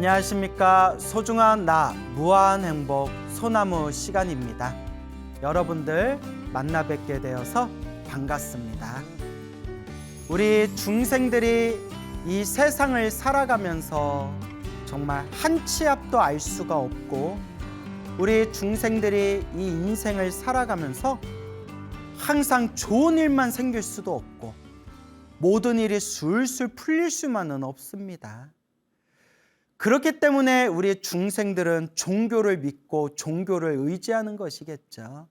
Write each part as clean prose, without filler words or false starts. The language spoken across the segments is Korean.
안녕하십니까. 소중한 나 무한행복 소나무 시간입니다. 여러분들 만나 뵙게 되어서 반갑습니다. 우리 중생들이 이 세상을 살아가면서 정말 한 치 앞도 알 수가 없고, 우리 중생들이 이 인생을 살아가면서 항상 좋은 일만 생길 수도 없고 모든 일이 술술 풀릴 수만은 없습니다. 그렇기 때문에 우리 중생들은 종교를 믿고 종교를 의지하는 것이겠죠.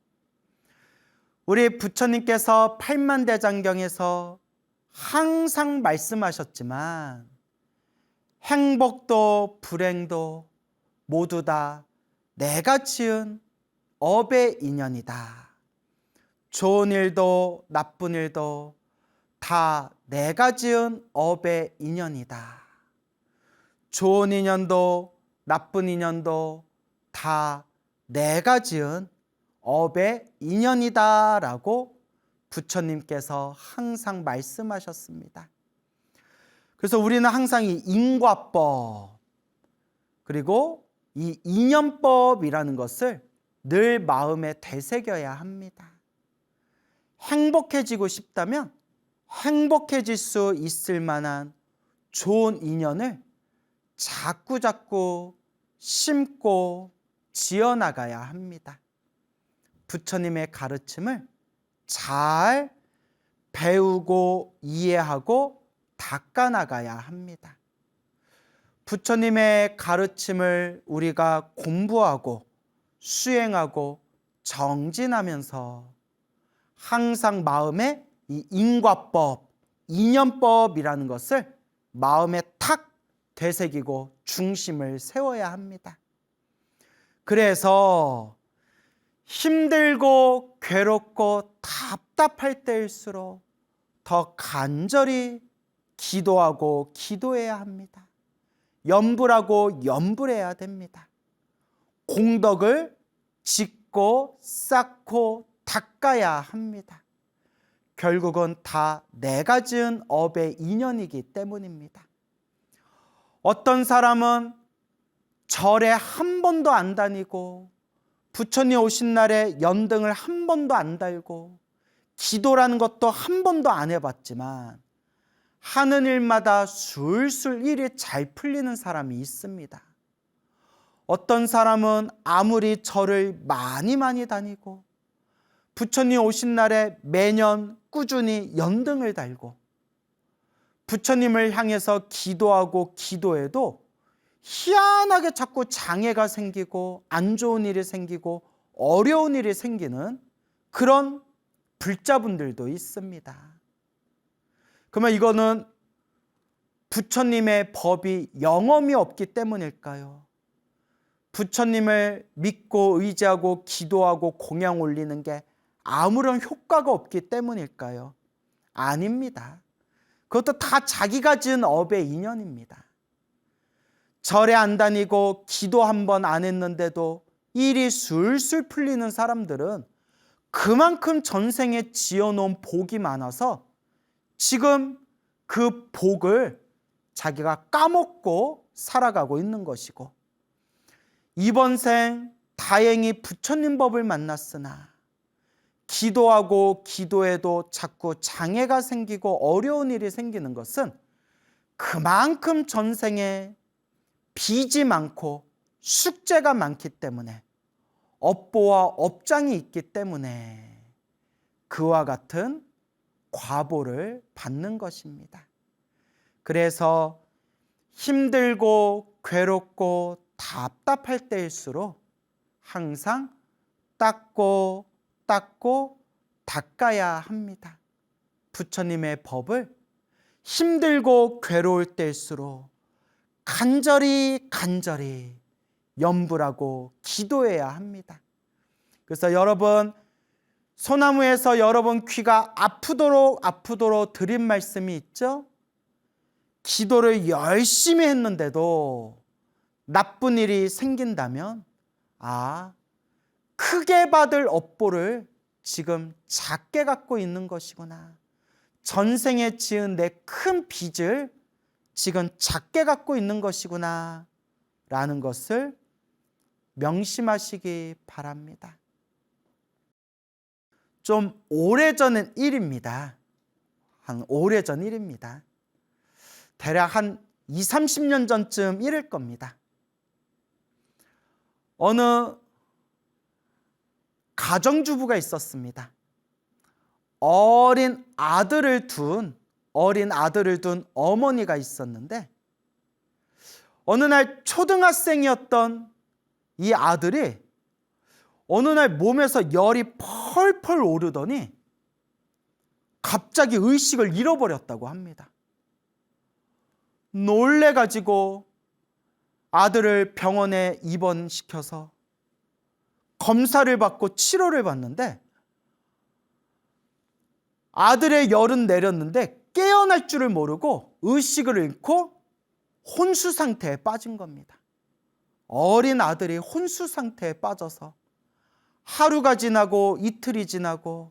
우리 부처님께서 팔만대장경에서 항상 말씀하셨지만, 행복도 불행도 모두 다 내가 지은 업의 인연이다. 좋은 일도 나쁜 일도 다 내가 지은 업의 인연이다. 좋은 인연도 나쁜 인연도 다 내가 지은 업의 인연이다 라고 부처님께서 항상 말씀하셨습니다. 그래서 우리는 항상 이因果법, 그리고 이 인연법이라는 것을 늘 마음에 되새겨야 합니다. 행복해지고 싶다면 행복해질 수 있을 만한 좋은 인연을 자꾸자꾸 심고 지어나가야 합니다. 부처님의 가르침을 잘 배우고 이해하고 닦아나가야 합니다. 부처님의 가르침을 우리가 공부하고 수행하고 정진하면서 항상 마음에 이因果법, 인연법이라는 것을 마음에 탁 되새기고 중심을 세워야 합니다. 그래서 힘들고 괴롭고 답답할 때일수록 더 간절히 기도하고 기도해야 합니다. 염불하고 염불해야 됩니다. 공덕을 짓고 쌓고 닦아야 합니다. 결국은 다 내가 지은 업의 인연이기 때문입니다. 어떤 사람은 절에 한 번도 안 다니고 부처님 오신 날에 연등을 한 번도 안 달고 기도라는 것도 한 번도 안 해봤지만 하는 일마다 술술 일이 잘 풀리는 사람이 있습니다. 어떤 사람은 아무리 절을 많이 다니고 부처님 오신 날에 매년 꾸준히 연등을 달고 부처님을 향해서 기도하고 기도해도 희한하게 자꾸 장애가 생기고 안 좋은 일이 생기고 어려운 일이 생기는 그런 불자분들도 있습니다. 그러면 이거는 부처님의 법이 영험이 없기 때문일까요? 부처님을 믿고 의지하고 기도하고 공양 올리는 게 아무런 효과가 없기 때문일까요? 아닙니다. 그것도 다 자기가 지은 업의 인연입니다. 절에 안 다니고 기도 한 번 안 했는데도 일이 술술 풀리는 사람들은 그만큼 전생에 지어놓은 복이 많아서 지금 그 복을 자기가 까먹고 살아가고 있는 것이고, 이번 생 다행히 부처님 법을 만났으나 기도하고 기도해도 자꾸 장애가 생기고 어려운 일이 생기는 것은 그만큼 전생에 빚이 많고 숙제가 많기 때문에, 업보와 업장이 있기 때문에 그와 같은 과보를 받는 것입니다. 그래서 힘들고 괴롭고 답답할 때일수록 항상 닦고 닦아야 합니다. 부처님의 법을 힘들고 괴로울 때일수록 간절히 염불하고 기도해야 합니다. 그래서 여러분, 소나무에서 여러분 귀가 아프도록 드린 말씀이 있죠? 기도를 열심히 했는데도 나쁜 일이 생긴다면 크게 받을 업보를 지금 작게 갖고 있는 것이구나. 전생에 지은 내 큰 빚을 지금 작게 갖고 있는 것이구나 라는 것을 명심하시기 바랍니다. 좀 오래전 일입니다. 한 오래전 일입니다. 대략 한 20, 30년 전쯤 일일 겁니다. 어느 가정주부가 있었습니다. 어린 아들을 둔 어머니가 있었는데, 어느 날 초등학생이었던 이 아들이 어느 날 몸에서 열이 펄펄 오르더니 갑자기 의식을 잃어버렸다고 합니다. 놀래가지고 아들을 병원에 입원시켜서 검사를 받고 치료를 받는데, 아들의 열은 내렸는데 깨어날 줄을 모르고 의식을 잃고 혼수 상태에 빠진 겁니다. 어린 아들이 혼수 상태에 빠져서 하루가 지나고 이틀이 지나고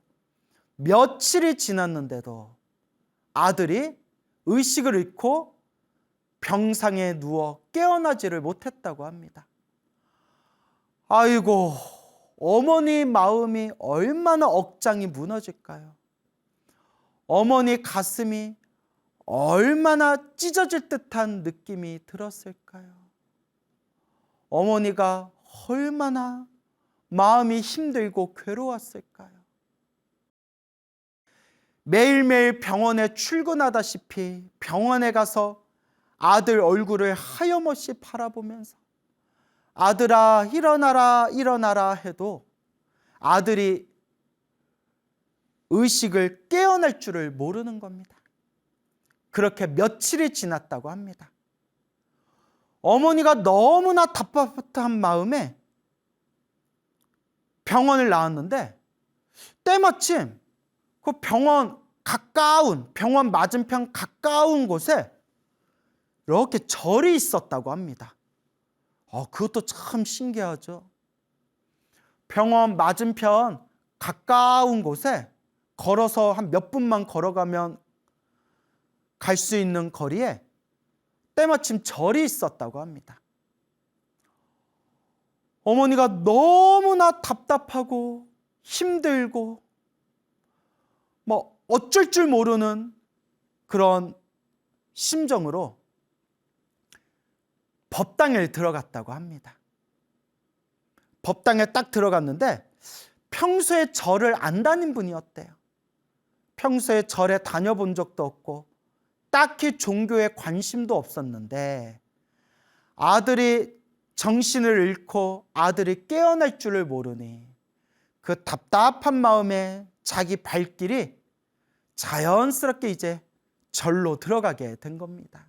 며칠이 지났는데도 아들이 의식을 잃고 병상에 누워 깨어나지를 못했다고 합니다. 아이고, 어머니 마음이 얼마나 억장이 무너질까요? 어머니 가슴이 얼마나 찢어질 듯한 느낌이 들었을까요? 어머니가 얼마나 마음이 힘들고 괴로웠을까요? 매일매일 병원에 출근하다시피 병원에 가서 아들 얼굴을 하염없이 바라보면서 아들아 일어나라 일어나라 해도 아들이 의식을 깨어날 줄을 모르는 겁니다. 그렇게 며칠이 지났다고 합니다. 어머니가 너무나 답답한 마음에 병원을 나왔는데, 때마침 그 병원 맞은편 가까운 곳에 이렇게 절이 있었다고 합니다. 그것도 참 신기하죠. 병원 맞은편 가까운 곳에 걸어서 한 몇 분만 걸어가면 갈 수 있는 거리에 때마침 절이 있었다고 합니다. 어머니가 너무나 답답하고 힘들고 어쩔 줄 모르는 그런 심정으로 법당에 들어갔다고 합니다. 법당에 딱 들어갔는데 평소에 절을 안 다닌 분이었대요. 평소에 절에 다녀본 적도 없고 딱히 종교에 관심도 없었는데, 아들이 정신을 잃고 아들이 깨어날 줄을 모르니 그 답답한 마음에 자기 발길이 자연스럽게 이제 절로 들어가게 된 겁니다.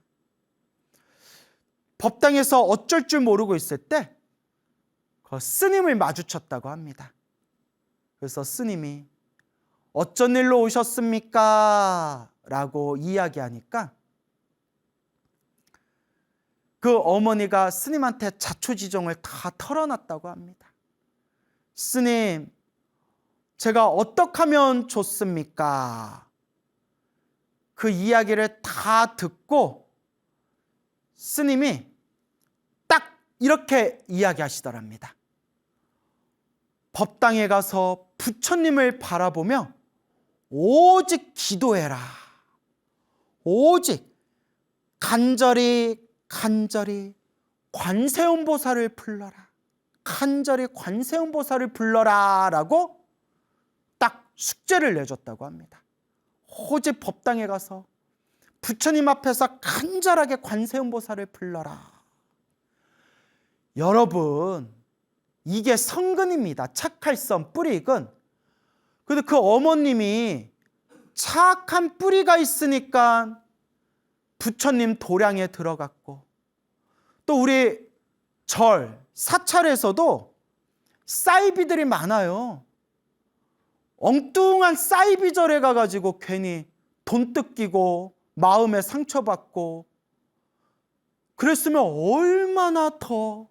법당에서 어쩔 줄 모르고 있을 때 그 스님을 마주쳤다고 합니다. 그래서 스님이 어쩐 일로 오셨습니까? 라고 이야기하니까 그 어머니가 스님한테 자초지종을 다 털어놨다고 합니다. 스님, 제가 어떻게 하면 좋습니까? 그 이야기를 다 듣고 스님이 딱 이렇게 이야기하시더랍니다. 법당에 가서 부처님을 바라보며 오직 기도해라. 오직 간절히 관세음보살을 불러라. 간절히 관세음보살을 불러라 라고 딱 숙제를 내줬다고 합니다. 오직 법당에 가서 부처님 앞에서 간절하게 관세음보살을 불러라. 여러분, 이게 성근입니다. 착할성 뿌리근. 그런데 그 어머님이 착한 뿌리가 있으니까 부처님 도량에 들어갔고, 또 우리 사찰에서도 사이비들이 많아요. 엉뚱한 사이비절에 가가지고 괜히 돈 뜯기고 마음에 상처받고 그랬으면 얼마나 더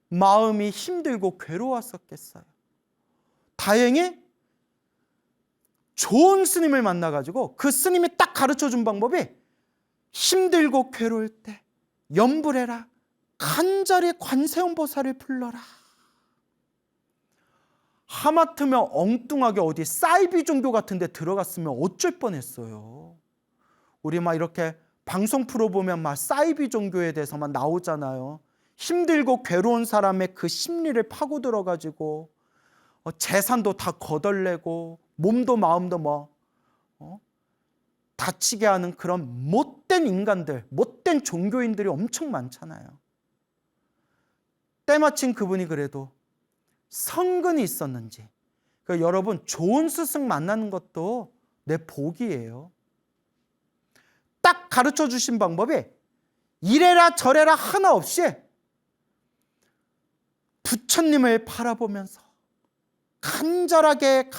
마음이 힘들고 괴로웠었겠어요. 다행히 좋은 스님을 만나가지고 그 스님이 딱 가르쳐준 방법이 힘들고 괴로울 때 염불해라, 간절히 관세음보살을 불러라. 하마터면 엉뚱하게 어디 사이비 종교 같은 데 들어갔으면 어쩔 뻔했어요. 우리 막 이렇게 방송 프로 보면 막 사이비 종교에 대해서만 나오잖아요. 힘들고 괴로운 사람의 그 심리를 파고 들어가지고 재산도 다 거덜내고 몸도 마음도 다치게 하는 그런 못된 인간들, 못된 종교인들이 엄청 많잖아요. 때마침 그분이 그래도 성근이 있었는지, 그러니까 여러분 좋은 스승 만나는 것도 내 복이에요. 딱 가르쳐 주신 방법이 이래라 저래라 하나 없이 부처님을 바라보면서 간절하게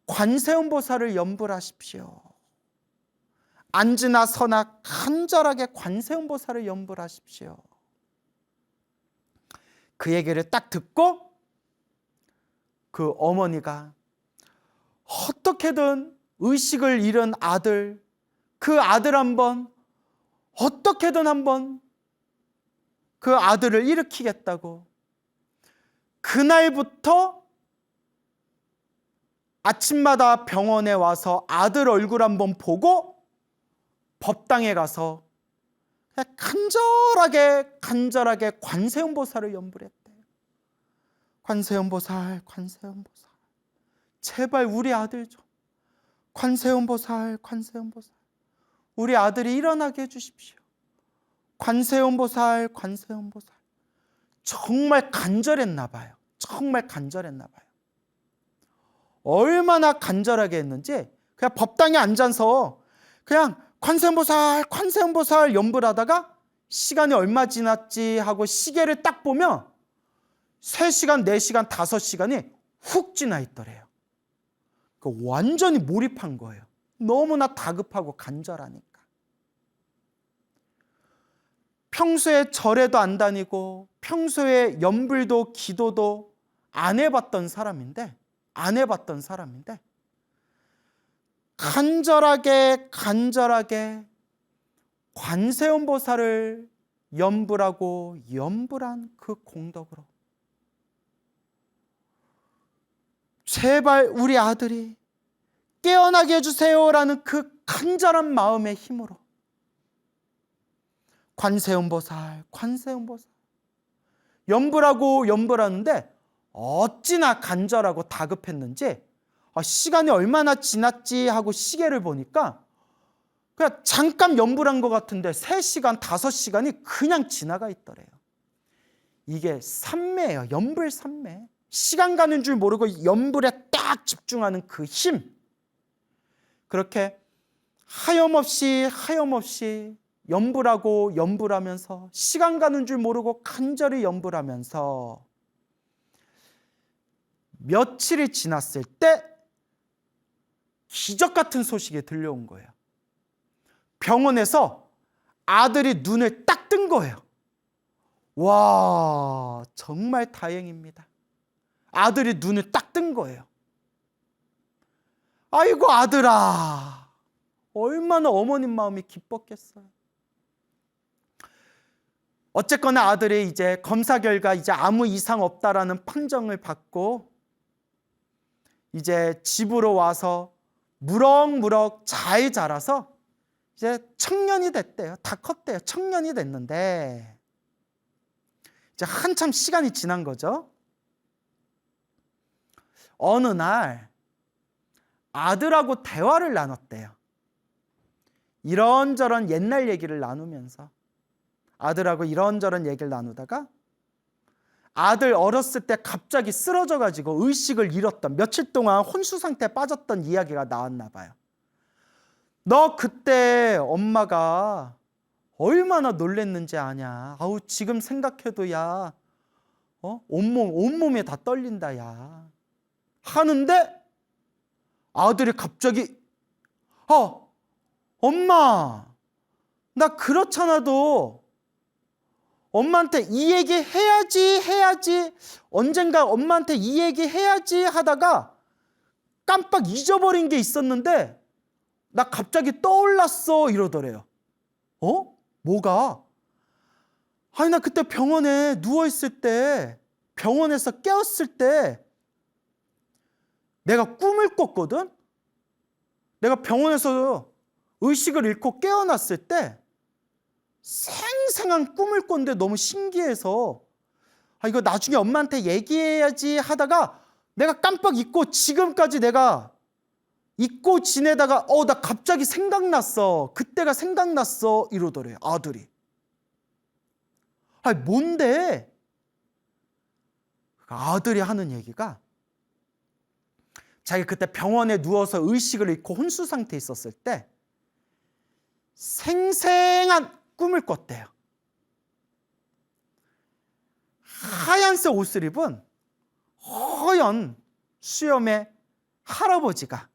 관세음보살을 염불하십시오. 앉으나 서나 간절하게 관세음보살을 염불하십시오. 그 얘기를 딱 듣고 그 어머니가 어떻게든 의식을 잃은 아들, 그 아들 한번 어떻게든 한번 그 아들을 일으키겠다고 그날부터 아침마다 병원에 와서 아들 얼굴 한번 보고 법당에 가서 간절하게 관세음보살을 염불했대요. 관세음보살, 제발 우리 아들 좀, 관세음보살, 우리 아들이 일어나게 해주십시오. 관세음보살. 정말 간절했나 봐요. 얼마나 간절하게 했는지 그냥 법당에 앉아서 그냥 관세음보살 염불하다가 시간이 얼마 지났지 하고 시계를 딱 보면 3시간, 4시간, 5시간이 훅 지나 있더래요. 완전히 몰입한 거예요. 너무나 다급하고 간절하니까. 평소에 절에도 안 다니고 평소에 염불도 기도도 안 해봤던 사람인데 간절하게 관세음보살을 염불한 그 공덕으로 제발 우리 아들이 깨어나게 해주세요라는 그 간절한 마음의 힘으로 관세음보살 염불하는데 어찌나 간절하고 다급했는지 시간이 얼마나 지났지 하고 시계를 보니까 그냥 잠깐 염불한 것 같은데 3시간, 5시간이 그냥 지나가 있더래요. 이게 삼매예요. 염불 삼매. 시간 가는 줄 모르고 염불에 딱 집중하는 그 힘. 그렇게 하염없이 염불하면서 시간 가는 줄 모르고 간절히 염불하면서 며칠이 지났을 때 기적 같은 소식이 들려온 거예요. 병원에서 아들이 눈을 딱 뜬 거예요. 와, 정말 다행입니다. 아들이 눈을 딱 뜬 거예요. 아이고 아들아, 얼마나 어머님 마음이 기뻤겠어요. 어쨌거나 아들이 이제 검사 결과 이제 아무 이상 없다라는 판정을 받고 이제 집으로 와서 무럭무럭 잘 자라서 이제 청년이 됐대요. 다 컸대요. 청년이 됐는데 이제 한참 시간이 지난 거죠. 어느 날 아들하고 대화를 나눴대요. 이런저런 옛날 얘기를 나누면서 아들하고 이런저런 얘기를 나누다가 아들 어렸을 때 갑자기 쓰러져가지고 의식을 잃었던, 며칠 동안 혼수 상태에 빠졌던 이야기가 나왔나 봐요. 너 그때 엄마가 얼마나 놀랬는지 아냐. 아우 지금 생각해도 야, 온몸이 다 떨린다 야. 하는데 아들이 갑자기 엄마 나 그렇잖아도 엄마한테 이 얘기 해야지 언젠가 엄마한테 이 얘기 해야지 하다가 깜빡 잊어버린 게 있었는데 나 갑자기 떠올랐어 이러더래요. 뭐가? 아니, 나 그때 병원에 누워있을 때, 병원에서 깨었을 때 내가 꿈을 꿨거든. 내가 병원에서 의식을 잃고 깨어났을 때 생생한 꿈을 꿨는데 너무 신기해서 이거 나중에 엄마한테 얘기해야지 하다가 내가 깜빡 잊고 지금까지 내가 잊고 지내다가 나 갑자기 생각났어. 그때가 생각났어. 이러더래, 아들이. 아니, 뭔데? 아들이 하는 얘기가 자기 그때 병원에 누워서 의식을 잃고 혼수 상태에 있었을 때 생생한 꿈을 꿨대요. 하얀색 옷을 입은 허연 수염의 할아버지가,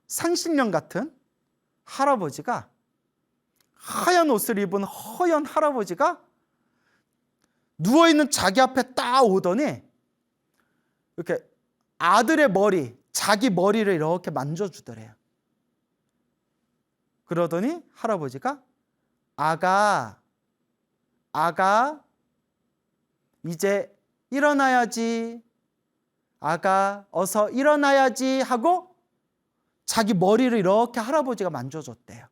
상신령 같은 할아버지가, 하얀 옷을 입은 허연 할아버지가 누워있는 자기 앞에 딱 오더니 이렇게 아들의 머리, 자기 머리를 이렇게 만져주더래요. 그러더니 할아버지가 아가 이제 일어나야지, 아가 어서 일어나야지 하고 자기 머리를 이렇게 할아버지가 만져줬대요.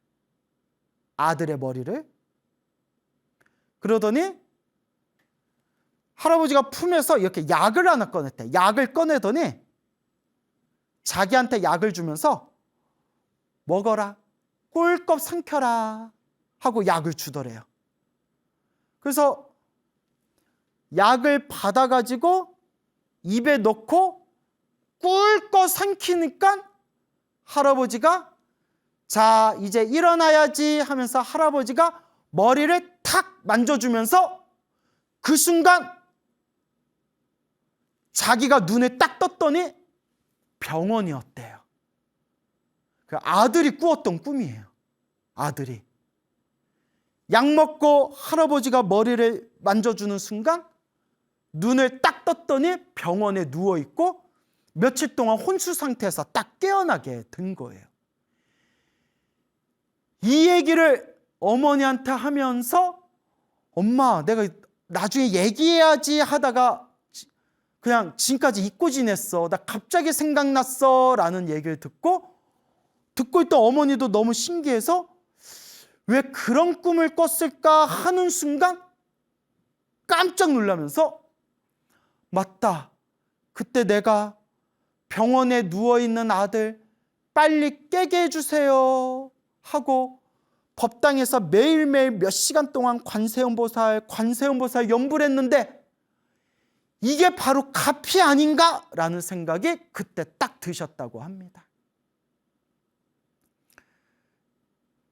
아들의 머리를. 그러더니 할아버지가 품에서 이렇게 약을 하나 꺼냈대. 약을 꺼내더니 자기한테 약을 주면서 먹어라, 꿀꺽 삼켜라 하고 약을 주더래요. 그래서 약을 받아가지고 입에 넣고 꿀꺽 삼키니까 할아버지가 자 이제 일어나야지 하면서 할아버지가 머리를 탁 만져주면서 그 순간 자기가 눈에 딱 떴더니 병원이었대요. 그 아들이 꾸었던 꿈이에요. 아들이 약 먹고 할아버지가 머리를 만져주는 순간 눈을 딱 떴더니 병원에 누워있고 며칠 동안 혼수 상태에서 딱 깨어나게 된 거예요. 이 얘기를 어머니한테 하면서 엄마, 내가 나중에 얘기해야지 하다가 그냥 지금까지 잊고 지냈어. 나 갑자기 생각났어. 라는 얘기를 듣고 있던 어머니도 너무 신기해서 왜 그런 꿈을 꿨을까 하는 순간 깜짝 놀라면서 맞다. 그때 내가 병원에 누워있는 아들 빨리 깨게 해주세요 하고 법당에서 매일매일 몇 시간 동안 관세음보살 연불 했는데 이게 바로 가피 아닌가? 라는 생각이 그때 딱 드셨다고 합니다.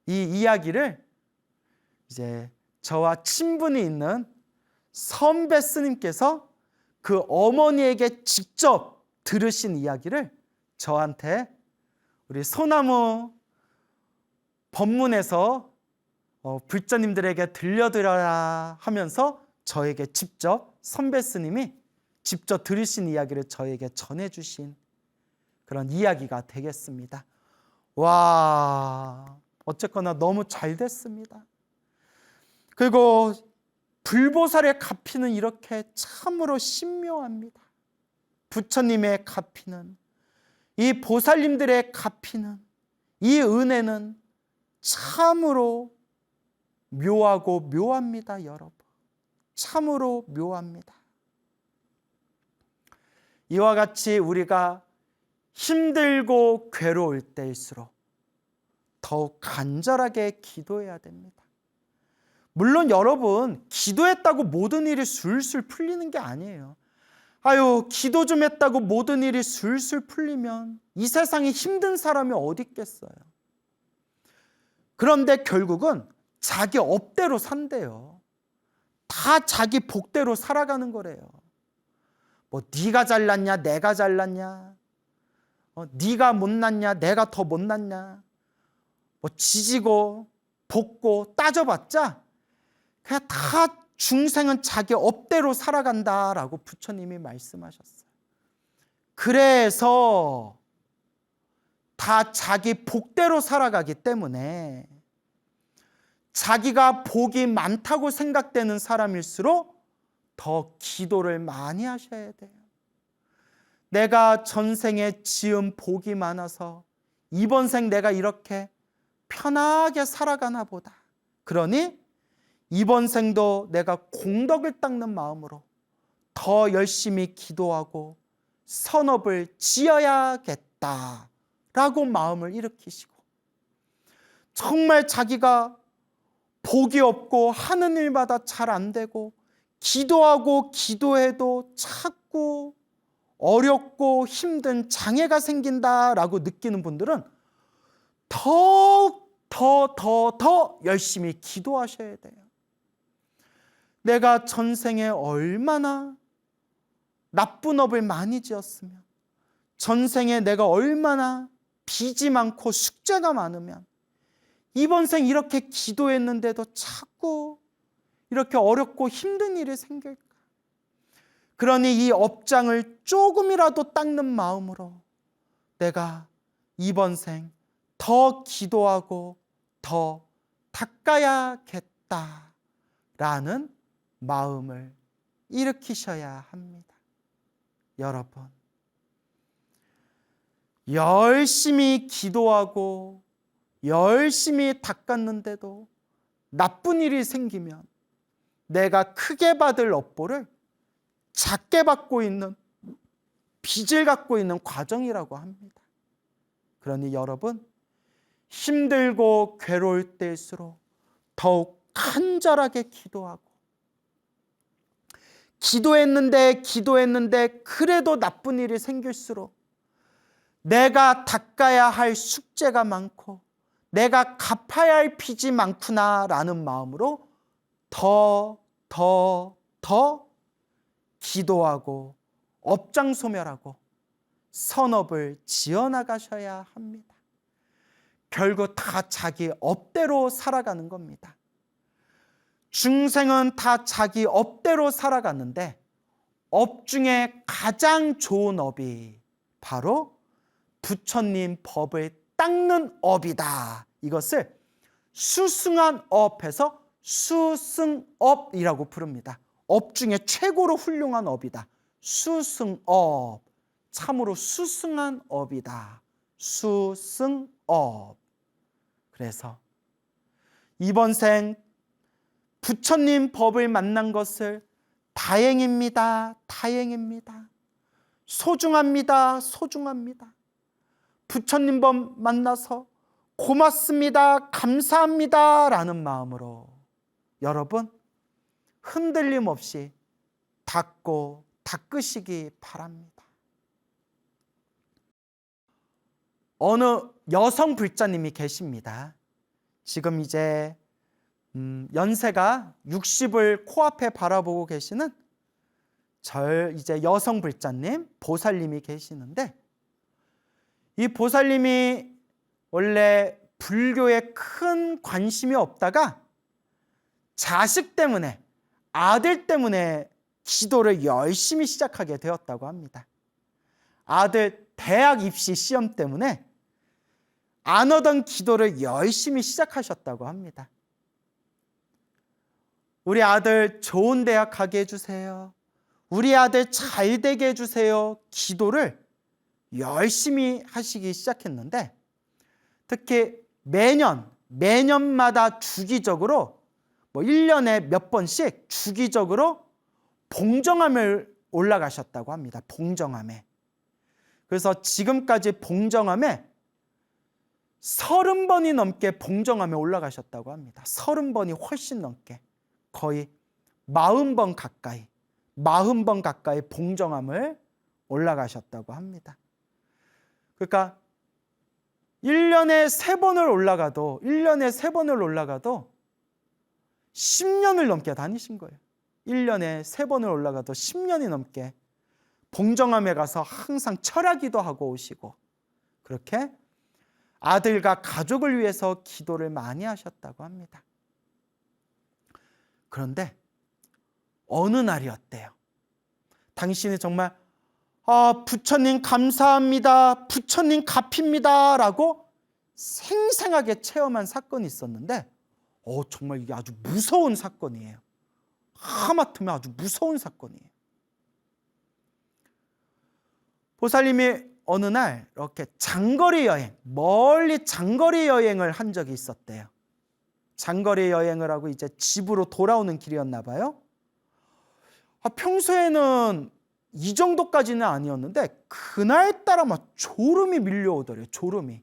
이 이야기를 이제 저와 친분이 있는 선배 스님께서 그 어머니에게 직접 들으신 이야기를 저한테 우리 소나무 법문에서 불자님들에게 들려드려라 하면서 저에게 직접 선배 스님이 직접 들으신 이야기를 저에게 전해주신 그런 이야기가 되겠습니다. 와, 어쨌거나 너무 잘 됐습니다. 그리고 불보살의 가피는 이렇게 참으로 신묘합니다. 부처님의 가피는, 이 보살님들의 가피는, 이 은혜는 참으로 묘하고 묘합니다, 여러분. 참으로 묘합니다. 이와 같이 우리가 힘들고 괴로울 때일수록 더욱 간절하게 기도해야 됩니다. 물론 여러분, 기도했다고 모든 일이 술술 풀리는 게 아니에요. 아유, 기도 좀 했다고 모든 일이 술술 풀리면 이 세상에 힘든 사람이 어디 있겠어요. 그런데 결국은 자기 업대로 산대요. 다 자기 복대로 살아가는 거래요. 뭐 네가 잘났냐, 내가 잘났냐, 네가 못났냐, 내가 더 못났냐, 뭐 지지고 볶고 따져봤자 그냥 다 중생은 자기 업대로 살아간다라고 부처님이 말씀하셨어요. 그래서 다 자기 복대로 살아가기 때문에 자기가 복이 많다고 생각되는 사람일수록 더 기도를 많이 하셔야 돼요. 내가 전생에 지은 복이 많아서 이번 생 내가 이렇게 편하게 살아가나 보다. 그러니 이번 생도 내가 공덕을 닦는 마음으로 더 열심히 기도하고 선업을 지어야겠다라고 마음을 일으키시고, 정말 자기가 복이 없고 하는 일마다 잘 안 되고 기도하고 기도해도 자꾸 어렵고 힘든 장애가 생긴다라고 느끼는 분들은 더 열심히 기도하셔야 돼요. 내가 전생에 얼마나 나쁜 업을 많이 지었으면, 전생에 내가 얼마나 빚이 많고 숙제가 많으면 이번 생 이렇게 기도했는데도 자꾸 이렇게 어렵고 힘든 일이 생길까? 그러니 이 업장을 조금이라도 닦는 마음으로 내가 이번 생 더 기도하고 더 닦아야겠다라는 마음을 일으키셔야 합니다. 여러분, 열심히 기도하고 열심히 닦았는데도 나쁜 일이 생기면 내가 크게 받을 업보를 작게 받고 있는, 빚을 갖고 있는 과정이라고 합니다. 그러니 여러분, 힘들고 괴로울 때일수록 더욱 간절하게 기도하고, 기도했는데 그래도 나쁜 일이 생길수록 내가 닦아야 할 숙제가 많고 내가 갚아야 할 빚이 많구나라는 마음으로 더 기도하고 업장 소멸하고 선업을 지어나가셔야 합니다. 결국 다 자기 업대로 살아가는 겁니다. 중생은 다 자기 업대로 살아가는데 업 중에 가장 좋은 업이 바로 부처님 법을 닦는 업이다. 이것을 수승한 업에서 수승업이라고 부릅니다. 업 중에 최고로 훌륭한 업이다. 수승업. 참으로 수승한 업이다. 수승업. 그래서 이번 생 부처님 법을 만난 것을 다행입니다. 소중합니다. 부처님 법 만나서 고맙습니다. 감사합니다. 라는 마음으로 여러분 흔들림 없이 닦으시기 바랍니다. 어느 여성 불자님이 계십니다. 지금 이제 연세가 60을 코앞에 바라보고 계시는 이제 여성 불자님, 보살님이 계시는데, 이 보살님이 원래 불교에 큰 관심이 없다가 자식 때문에, 아들 때문에 기도를 열심히 시작하게 되었다고 합니다. 아들 대학 입시 시험 때문에 안 하던 기도를 열심히 시작하셨다고 합니다. 우리 아들 좋은 대학 가게 해주세요. 우리 아들 잘 되게 해주세요. 기도를 열심히 하시기 시작했는데, 특히 매년마다 주기적으로 1년에 몇 번씩 주기적으로 봉정함을 올라가셨다고 합니다. 봉정함에. 그래서 지금까지 봉정함에 30번이 넘게 봉정함에 올라가셨다고 합니다. 30번이 훨씬 넘게. 거의 40번 가까이 봉정함을 올라가셨다고 합니다. 그러니까 1년에 3번을 올라가도 10년을 넘게 다니신 거예요. 1년에 3번을 올라가도 10년이 넘게 봉정함에 가서 항상 철야기도 하고 오시고, 그렇게 아들과 가족을 위해서 기도를 많이 하셨다고 합니다. 그런데 어느 날이었대요. 당신이 정말 부처님 감사합니다, 부처님 갚입니다 라고 생생하게 체험한 사건이 있었는데, 정말 이게 아주 무서운 사건이에요. 하마터면 아주 무서운 사건이에요. 보살님이 어느 날 이렇게 장거리 여행, 멀리 장거리 여행을 한 적이 있었대요. 장거리 여행을 하고 이제 집으로 돌아오는 길이었나 봐요. 평소에는 이 정도까지는 아니었는데 그날따라 막 졸음이 밀려오더래요. 졸음이.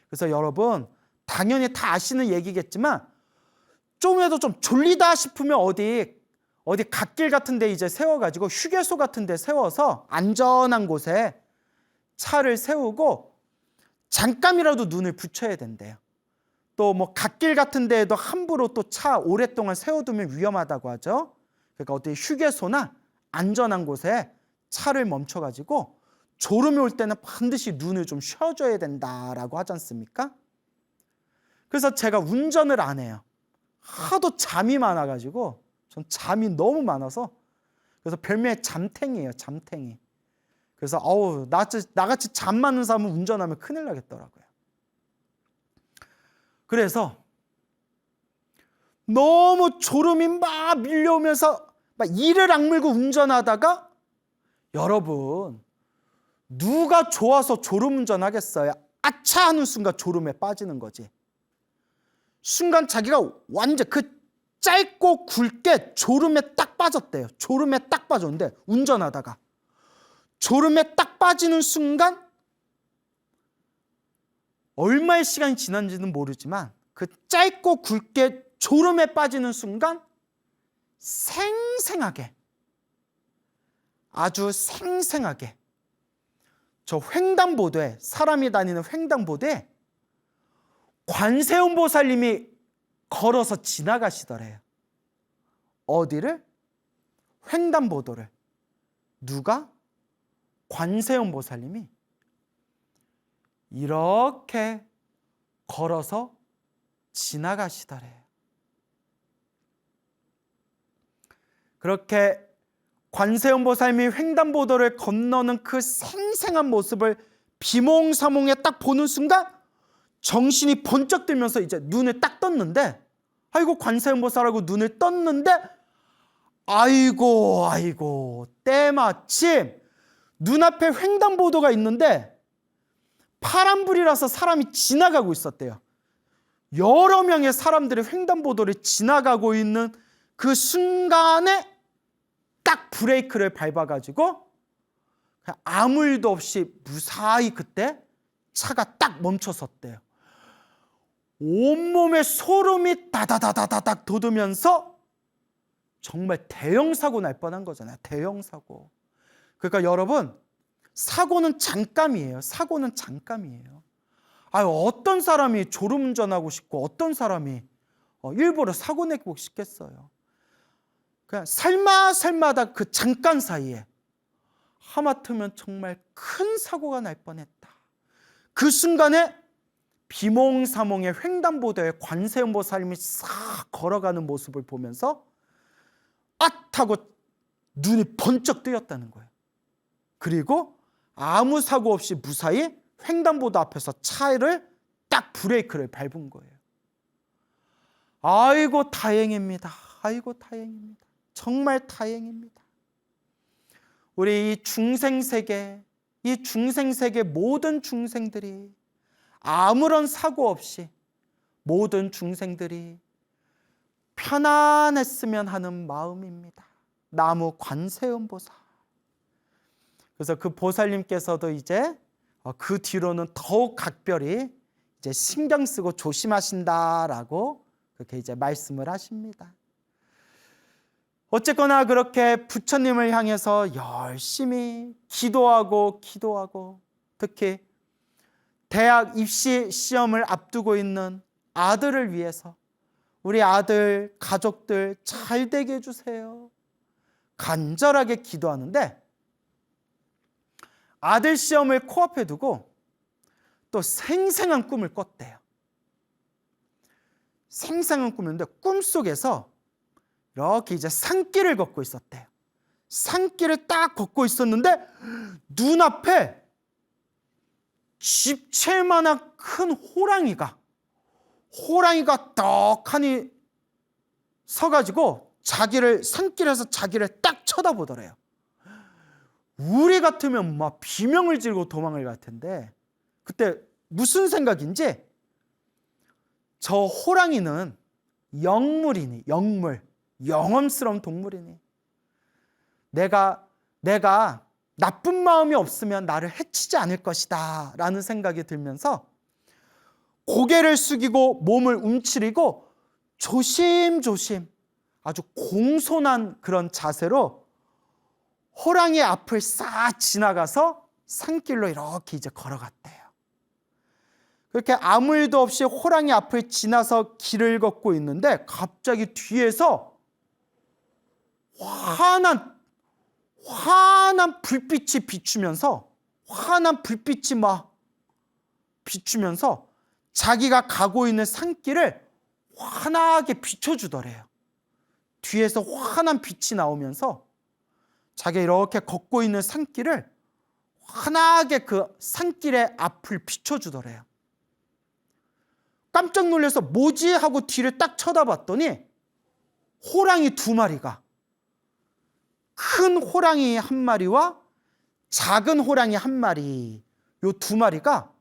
그래서 여러분 당연히 다 아시는 얘기겠지만 좀이라도 좀 졸리다 싶으면 어디 갓길 같은 데 이제 세워가지고 휴게소 같은 데 세워서 안전한 곳에 차를 세우고 잠깐이라도 눈을 붙여야 된대요. 또 뭐 갓길 같은 데에도 함부로 또 차 오랫동안 세워두면 위험하다고 하죠. 그러니까 어디 휴게소나 안전한 곳에 차를 멈춰가지고 졸음이 올 때는 반드시 눈을 좀 쉬어줘야 된다라고 하지 않습니까? 그래서 제가 운전을 안 해요. 하도 잠이 많아가지고 전 잠이 너무 많아서 그래서 별명이 잠탱이에요. 잠탱이. 그래서 나같이 잠 많은 사람은 운전하면 큰일 나겠더라고요. 그래서 너무 졸음이 막 밀려오면서 막 이를 악물고 운전하다가 여러분 누가 좋아서 졸음 운전하겠어요? 아차 하는 순간 졸음에 빠지는 거지. 순간 자기가 완전 그 짧고 굵게 졸음에 딱 빠졌대요. 졸음에 딱 빠졌는데 운전하다가 졸음에 딱 빠지는 순간 얼마의 시간이 지난지는 모르지만 그 짧고 굵게 졸음에 빠지는 순간 생생하게 아주 생생하게 저 횡단보도에 사람이 다니는 횡단보도에 관세음 보살님이 걸어서 지나가시더래요. 어디를? 횡단보도를. 누가? 관세음 보살님이 이렇게 걸어서 지나가시더래요. 그렇게 관세음 보살님이 횡단보도를 건너는 그 생생한 모습을 비몽사몽에 딱 보는 순간 정신이 번쩍 들면서 이제 눈을 딱 떴는데 아이고 관세음 보살하고 눈을 떴는데 아이고 때마침 눈앞에 횡단보도가 있는데 파란불이라서 사람이 지나가고 있었대요. 여러 명의 사람들이 횡단보도를 지나가고 있는 그 순간에 딱 브레이크를 밟아가지고 아무 일도 없이 무사히 그때 차가 딱 멈춰섰대요. 온몸에 소름이 다다다다닥 돋으면서 정말 대형 사고 날 뻔한 거잖아요. 대형 사고. 그러니까 여러분 사고는 잠깐이에요. 사고는 잠깐이에요. 어떤 사람이 졸음운전하고 싶고 어떤 사람이 일부러 사고 내고 싶겠어요. 그냥 살마살마다 그 잠깐 사이에 하마터면 정말 큰 사고가 날 뻔했다. 그 순간에 비몽사몽의 횡단보도에 관세음 보살님이 싹 걸어가는 모습을 보면서 하고 눈이 번쩍 뜨였다는 거예요. 그리고 아무 사고 없이 무사히 횡단보도 앞에서 차를 딱 브레이크를 밟은 거예요. 아이고 다행입니다. 아이고 다행입니다. 정말 다행입니다. 우리 이 중생세계 모든 중생들이 아무런 사고 없이 모든 중생들이 편안했으면 하는 마음입니다. 나무 관세음 보살. 그래서 그 보살님께서도 이제 그 뒤로는 더욱 각별히 이제 신경 쓰고 조심하신다라고 그렇게 이제 말씀을 하십니다. 어쨌거나 그렇게 부처님을 향해서 열심히 기도하고 특히 대학 입시 시험을 앞두고 있는 아들을 위해서 우리 아들 가족들 잘 되게 해주세요. 간절하게 기도하는데 아들 시험을 코앞에 두고 또 생생한 꿈을 꿨대요. 생생한 꿈인데 꿈속에서 이렇게 이제 산길을 걷고 있었대요. 산길을 딱 걷고 있었는데 눈앞에 집채만한 큰 호랑이가 호랑이가 떡하니 서가지고 자기를 산길에서 자기를 딱 쳐다보더래요. 우리 같으면 막 비명을 지르고 도망을 갈 텐데 그때 무슨 생각인지 저 호랑이는 영물이니 영물, 영험스러운 동물이니 내가 나쁜 마음이 없으면 나를 해치지 않을 것이다 라는 생각이 들면서 고개를 숙이고 몸을 움츠리고 조심조심 아주 공손한 그런 자세로 호랑이 앞을 싹 지나가서 산길로 이렇게 이제 걸어갔대요. 그렇게 아무 일도 없이 호랑이 앞을 지나서 길을 걷고 있는데 갑자기 뒤에서 환한 불빛이 비추면서 자기가 가고 있는 산길을 환하게 비춰주더래요. 뒤에서 환한 빛이 나오면서 자기가 이렇게 걷고 있는 산길을 환하게 그 산길의 앞을 비춰주더래요. 깜짝 놀라서 뭐지 하고 뒤를 딱 쳐다봤더니 호랑이 두 마리가, 큰 호랑이 한 마리와 작은 호랑이 한 마리, 요 두 마리가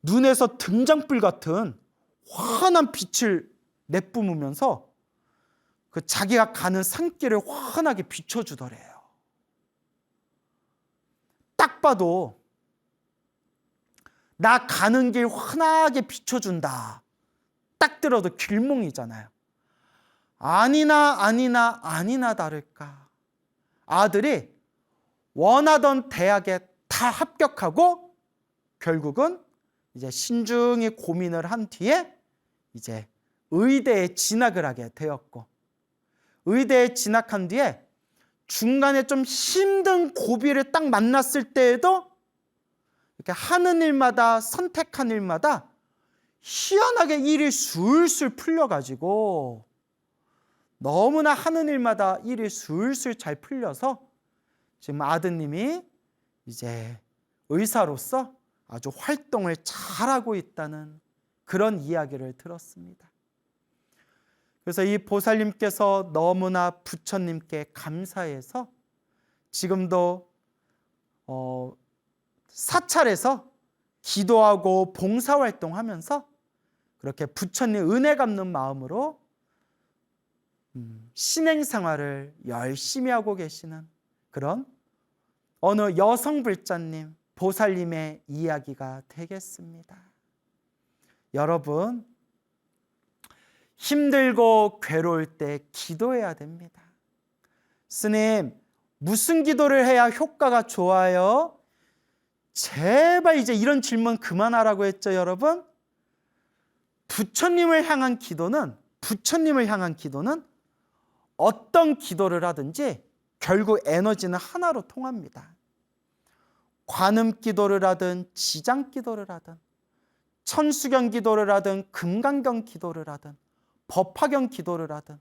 눈에서 등장불 같은 환한 빛을 내뿜으면서 그 자기가 가는 산길을 환하게 비춰주더래요. 딱 봐도 나 가는 길 환하게 비춰준다. 딱 들어도 길몽이잖아요. 아니나 다를까. 아들이 원하던 대학에 다 합격하고 결국은 이제 신중히 고민을 한 뒤에 이제 의대에 진학을 하게 되었고, 의대에 진학한 뒤에 중간에 좀 힘든 고비를 딱 만났을 때에도 이렇게 하는 일마다 선택한 일마다 희한하게 일이 술술 풀려가지고 너무나 하는 일마다 일이 술술 잘 풀려서 지금 아드님이 이제 의사로서 아주 활동을 잘하고 있다는 그런 이야기를 들었습니다. 그래서 이 보살님께서 너무나 부처님께 감사해서 지금도 사찰에서 기도하고 봉사활동하면서 그렇게 부처님 은혜 갚는 마음으로 신행생활을 열심히 하고 계시는 그런 어느 여성불자님, 보살님의 이야기가 되겠습니다. 여러분, 힘들고 괴로울 때 기도해야 됩니다. 스님, 무슨 기도를 해야 효과가 좋아요? 제발 이제 이런 질문 그만하라고 했죠, 여러분? 부처님을 향한 기도는 어떤 기도를 하든지 결국 에너지는 하나로 통합니다. 관음 기도를 하든 지장 기도를 하든 천수경 기도를 하든 금강경 기도를 하든 법화경 기도를 하든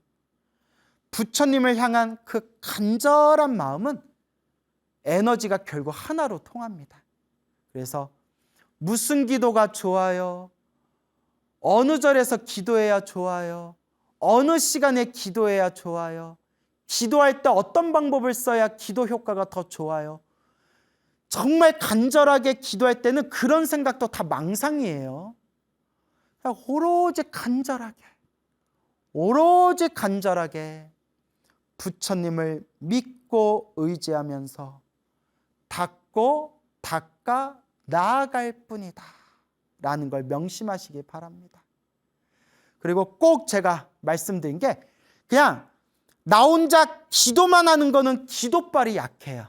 부처님을 향한 그 간절한 마음은 에너지가 결국 하나로 통합니다. 그래서 무슨 기도가 좋아요? 어느 절에서 기도해야 좋아요? 어느 시간에 기도해야 좋아요? 기도할 때 어떤 방법을 써야 기도 효과가 더 좋아요? 정말 간절하게 기도할 때는 그런 생각도 다 망상이에요. 그냥 오로지 간절하게 부처님을 믿고 의지하면서 닦아 나아갈 뿐이다 라는 걸 명심하시기 바랍니다. 그리고 꼭 제가 말씀드린 게 그냥 나 혼자 기도만 하는 거는 기도빨이 약해요.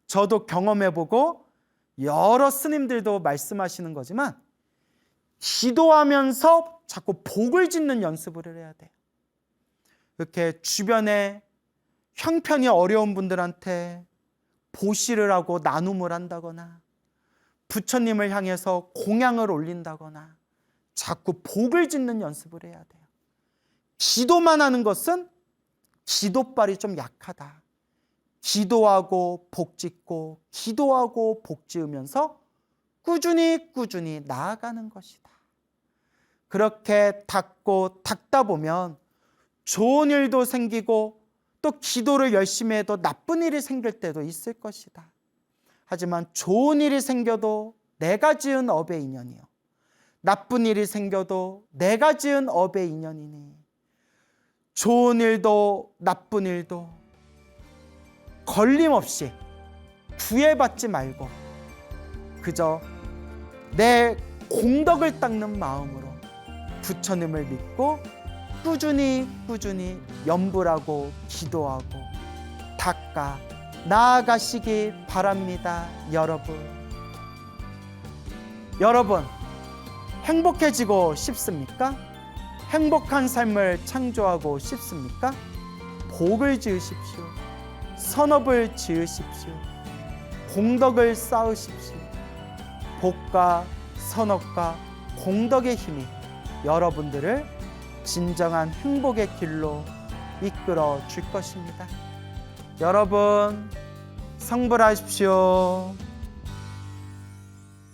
저도 경험해보고 여러 스님들도 말씀하시는 거지만 기도하면서 자꾸 복을 짓는 연습을 해야 돼요. 이렇게 주변에 형편이 어려운 분들한테 보시를 하고 나눔을 한다거나 부처님을 향해서 공양을 올린다거나 자꾸 복을 짓는 연습을 해야 돼요. 기도만 하는 것은 기도빨이 좀 약하다. 기도하고 복 짓고 기도하고 복 지으면서 꾸준히 나아가는 것이다. 그렇게 닦다 보면 좋은 일도 생기고 또 기도를 열심히 해도 나쁜 일이 생길 때도 있을 것이다. 하지만 좋은 일이 생겨도 내가 지은 업의 인연이요, 나쁜 일이 생겨도 내가 지은 업의 인연이니 좋은 일도 나쁜 일도 걸림없이 구애받지 말고 그저 내 공덕을 닦는 마음으로 부처님을 믿고 꾸준히 염불하고 기도하고 닦아 나아가시기 바랍니다. 여러분 행복해지고 싶습니까? 행복한 삶을 창조하고 싶습니까? 복을 지으십시오. 선업을 지으십시오. 공덕을 쌓으십시오. 복과 선업과 공덕의 힘이 여러분들을 진정한 행복의 길로 이끌어 줄 것입니다. 여러분 성불하십시오.